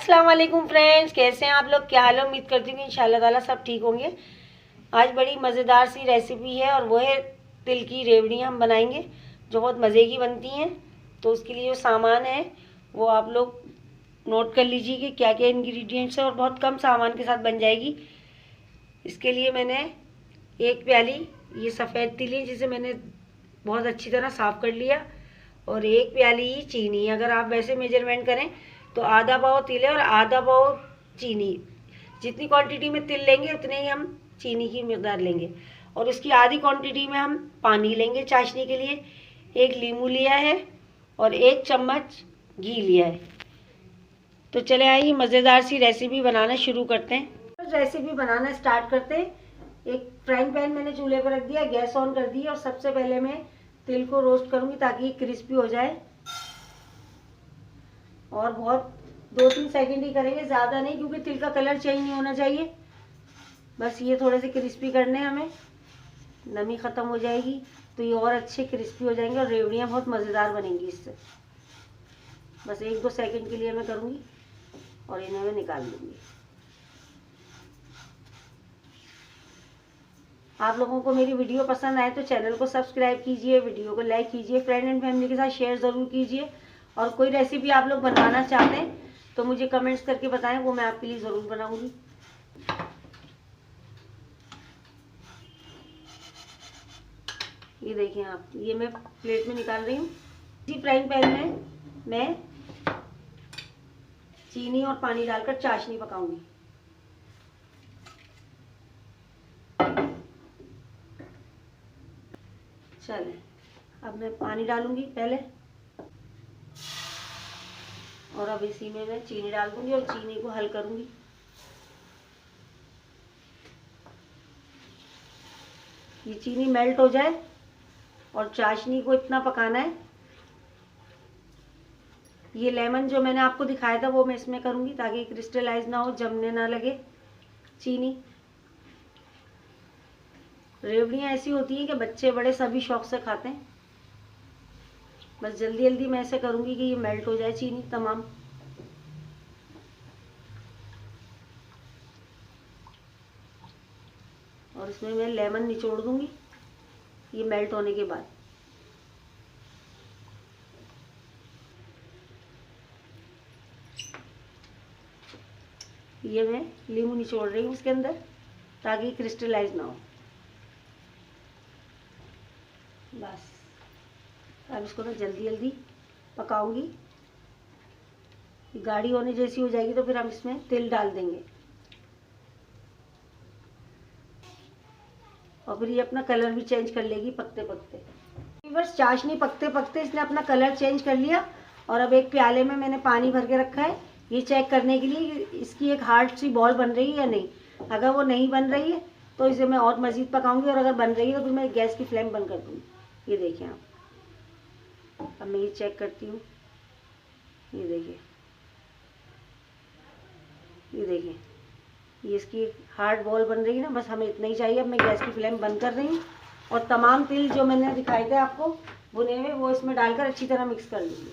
अस्सलाम वालेकुम फ्रेंड्स, कैसे हैं आप लोग? क्या हाल है? उम्मीद करती हूँ कि इंशाल्लाह ताला सब ठीक होंगे। आज बड़ी मज़ेदार सी रेसिपी है और वो है तिल की रेवड़ियाँ हम बनाएंगे जो बहुत मज़े की बनती हैं। तो उसके लिए जो सामान है वो आप लोग नोट कर लीजिए कि क्या क्या इंग्रेडिएंट्स है और बहुत कम सामान के साथ बन जाएगी। इसके लिए मैंने एक प्याली ये सफ़ेद तिल है जिसे मैंने बहुत अच्छी तरह साफ़ कर लिया, और एक प्याली चीनी। अगर आप वैसे मेजरमेंट करें तो आधा पाव तिल है और आधा पाव चीनी। जितनी क्वांटिटी में तिल लेंगे उतने ही हम चीनी की मिकदार लेंगे, और उसकी आधी क्वांटिटी में हम पानी लेंगे चाशनी के लिए। एक नींबू लिया है और 1 चम्मच घी लिया है। तो चले आइए मज़ेदार सी रेसिपी बनाना शुरू करते हैं। रेसिपी बनाना स्टार्ट करते हैं। एक फ्राइंग पैन मैंने चूल्हे पर रख दिया, गैस ऑन कर दी, और सबसे पहले मैं तिल को रोस्ट करूँगी ताकि क्रिस्पी हो जाए। और बहुत 2-3 सेकंड ही करेंगे, ज़्यादा नहीं, क्योंकि तिल का कलर चेंज नहीं होना चाहिए। बस ये थोड़े से क्रिस्पी करने हैं हमें। नमी ख़त्म हो जाएगी तो ये और अच्छे क्रिस्पी हो जाएंगे और रेवड़ियाँ बहुत मज़ेदार बनेंगी इससे। बस 1-2 सेकंड के लिए मैं करूँगी और इन्हें मैं निकाल लूँगी। आप लोगों को मेरी वीडियो पसंद आए तो चैनल को सब्सक्राइब कीजिए, वीडियो को लाइक कीजिए, फ्रेंड एंड फैमिली के साथ शेयर ज़रूर कीजिए। और कोई रेसिपी आप लोग बनवाना चाहते हैं तो मुझे कमेंट्स करके बताएं, वो मैं आपके लिए ज़रूर बनाऊंगी। ये देखिए आप, ये मैं प्लेट में निकाल रही हूँ। इसी फ्राइंग पैन में मैं चीनी और पानी डालकर चाशनी पकाऊंगी। चलें, अब मैं पानी डालूंगी पहले, और अब इसी में मैं चीनी डाल दूंगी और चीनी को हल करूंगी। ये चीनी मेल्ट हो जाए और चाशनी को इतना पकाना है। ये लेमन जो मैंने आपको दिखाया था वो मैं इसमें करूंगी ताकि क्रिस्टलाइज ना हो, जमने ना लगे चीनी। रेवड़ियाँ ऐसी होती हैं कि बच्चे बड़े सभी शौक से खाते हैं। बस जल्दी जल्दी मैं ऐसे करूंगी कि ये मेल्ट हो जाए चीनी तमाम। और इसमें मैं लेमन निचोड़ दूंगी ये मेल्ट होने के बाद। ये मैं नींबू निचोड़ रही हूँ इसके अंदर ताकि क्रिस्टलाइज ना हो। बस अब इसको मैं जल्दी जल्दी पकाऊंगी। गाढ़ी होने जैसी हो जाएगी तो फिर हम इसमें तिल डाल देंगे, और फिर ये अपना कलर भी चेंज कर लेगी पकते पकते। बस चाशनी पकते पकते इसने अपना कलर चेंज कर लिया, और अब एक प्याले में मैंने पानी भर के रखा है ये चेक करने के लिए कि इसकी एक हार्ड सी बॉल बन रही है या नहीं। अगर वो नहीं बन रही है तो इसे मैं और मज़ीद पकाऊंगी, और अगर बन रही है तो फिर मैं गैस की फ्लेम बंद कर दूँगी। ये देखिए आप, अब मैं ये चेक करती हूँ। ये देखिए, ये देखिए, ये इसकी हार्ड बॉल बन रही है ना। बस हमें इतना ही चाहिए। अब मैं गैस की फ्लेम बंद कर रही हूँ और तमाम तिल जो मैंने दिखाए थे आपको भुने हुए वो इसमें डालकर अच्छी तरह मिक्स कर लूँगी।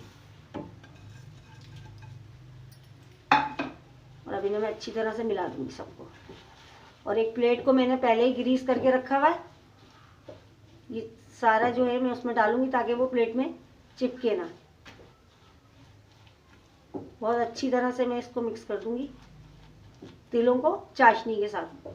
और अभी मैं अच्छी तरह से मिला दूँगी सबको। और एक प्लेट को मैंने पहले ही ग्रीस करके रखा हुआ है। ये सारा जो है मैं उसमें डालूँगी ताकि वो प्लेट में चिपके ना। बहुत अच्छी तरह से मैं इसको मिक्स कर दूँगी तिलों को चाशनी के साथ।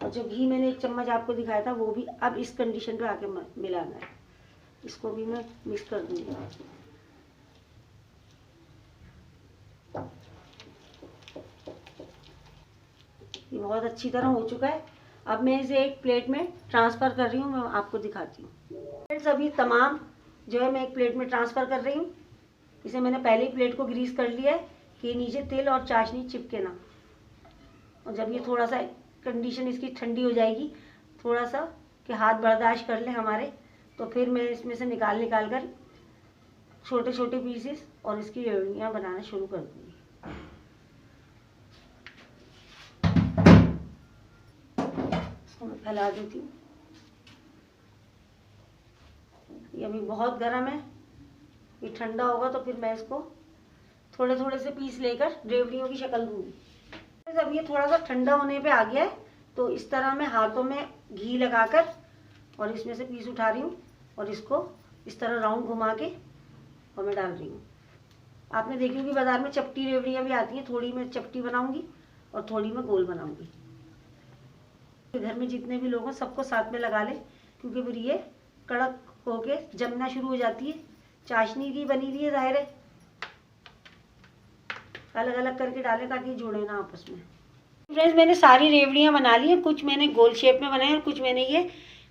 और जो घी मैंने 1 चम्मच आपको दिखाया था वो भी अब इस कंडीशन पे आके मिलाना है। इसको भी मैं मिक्स कर दूंगी। ये बहुत अच्छी तरह हो चुका है। अब मैं इसे एक प्लेट में ट्रांसफ़र कर रही हूँ, मैं आपको दिखाती हूँ। फ्रेंड्स, अभी तमाम जो है मैं एक प्लेट में ट्रांसफ़र कर रही हूँ। इसे मैंने पहले ही प्लेट को ग्रीस कर लिया है कि नीचे तिल और चाशनी चिपके ना। और जब ये थोड़ा सा कंडीशन इसकी ठंडी हो जाएगी, थोड़ा सा कि हाथ बर्दाश्त कर लें हमारे, तो फिर मैं इसमें से निकाल कर छोटे छोटे पीसेस और इसकी रेवड़ियाँ बनाना शुरू कर दूँगी। इसको मैं फैला देती हूँ। ये अभी बहुत गर्म है, ये ठंडा होगा तो फिर मैं इसको थोड़े थोड़े से पीस लेकर रेवड़ियों की शक्ल दूंगी। जब ये थोड़ा सा ठंडा होने पे आ गया है तो इस तरह मैं हाथों में घी लगाकर और इसमें से पीस उठा रही हूँ और इसको इस तरह राउंड घुमा के और मैं डाल रही हूँ। आपने देखी होगी बाजार में चपटी रेवड़ियाँ भी आती हैं, थोड़ी मैं चपटी बनाऊंगी और थोड़ी मैं गोल बनाऊंगी। घर में जितने भी लोग हैं सबको साथ में लगा ले, क्योंकि फिर ये कड़क होके जमना शुरू हो जाती है। चाशनी की बनी हुई है, जाहिर है अलग अलग करके डालें ताकि जुड़े ना आपस में। फ्रेंड्स, मैंने सारी रेवड़ियाँ बना ली हैं, कुछ मैंने गोल शेप में बनाई और कुछ मैंने ये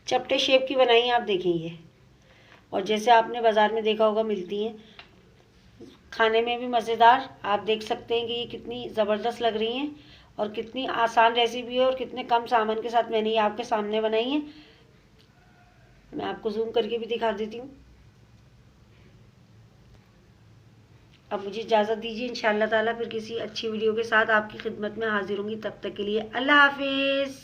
चपटे शेप की बनाई हैं। आप देखेंगे और जैसे आपने बाज़ार में देखा होगा मिलती हैं, खाने में भी मज़ेदार। आप देख सकते हैं कि ये कितनी ज़बरदस्त लग रही हैं और कितनी आसान रेसिपी है और कितने कम सामान के साथ मैंने ये आपके सामने बनाई है। मैं आपको जूम करके भी दिखा देती हूँ। अब मुझे इजाज़त दीजिए, इंशाअल्लाह ताला फिर किसी अच्छी वीडियो के साथ आपकी खिदमत में हाजिर होंगी। तब तक के लिए अल्लाह हाफिज़।